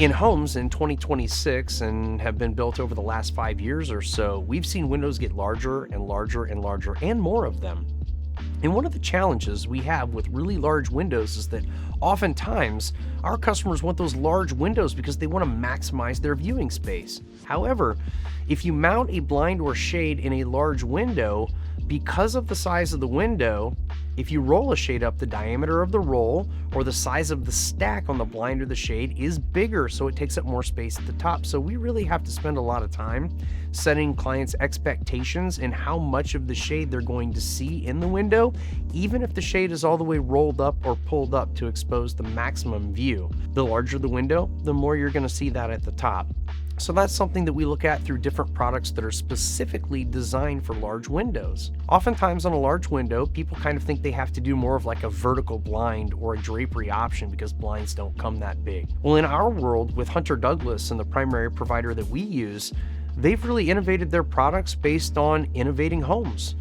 In homes in 2026 and have been built over the last 5 years or so, we've seen windows get larger and larger and larger and more of them. And one of the challenges we have with really large windows is that oftentimes our customers want those large windows because they want to maximize their viewing space. However, if you mount a blind or shade in a large window, because of the size of the window, if you roll a shade up, the diameter of the roll or the size of the stack on the blind or the shade is bigger, so it takes up more space at the top. So we really have to spend a lot of time setting clients' expectations and how much of the shade they're going to see in the window, even if the shade is all the way rolled up or pulled up to expose the maximum view. The larger the window, the more you're going to see that at the top. So that's something that we look at through different products that are specifically designed for large windows. Oftentimes on a large window, people kind of think they have to do more of like a vertical blind or a drapery option because blinds don't come that big. Well, in our world with Hunter Douglas and the primary provider that we use, they've really innovated their products based on innovating homes.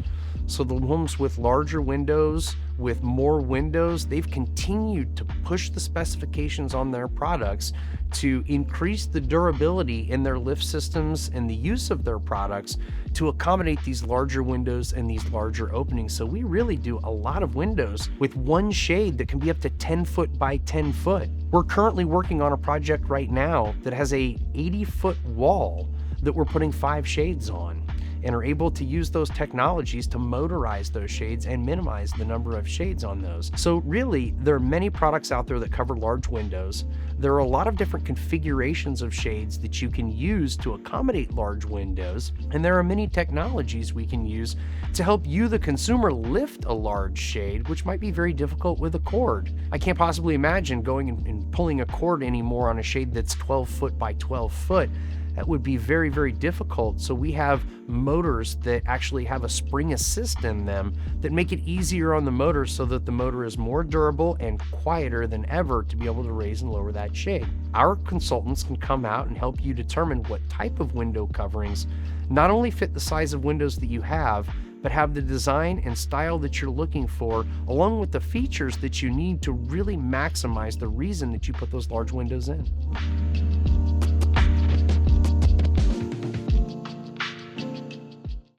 So the homes with larger windows, with more windows, they've continued to push the specifications on their products to increase the durability in their lift systems and the use of their products to accommodate these larger windows and these larger openings. So we really do a lot of windows with one shade that can be up to 10 foot by 10 foot. We're currently working on a project right now that has a 80-foot wall that we're putting 5 shades on, and are able to use those technologies to motorize those shades and minimize the number of shades on those. So really, there are many products out there that cover large windows. There are a lot of different configurations of shades that you can use to accommodate large windows, and there are many technologies we can use to help you, the consumer, lift a large shade, which might be very difficult with a cord. I can't possibly imagine going and pulling a cord anymore on a shade that's 12 foot by 12 foot. That would be very, very difficult. So we have motors that actually have a spring assist in them that make it easier on the motor so that the motor is more durable and quieter than ever to be able to raise and lower that shade. Our consultants can come out and help you determine what type of window coverings not only fit the size of windows that you have, but have the design and style that you're looking for, along with the features that you need to really maximize the reason that you put those large windows in.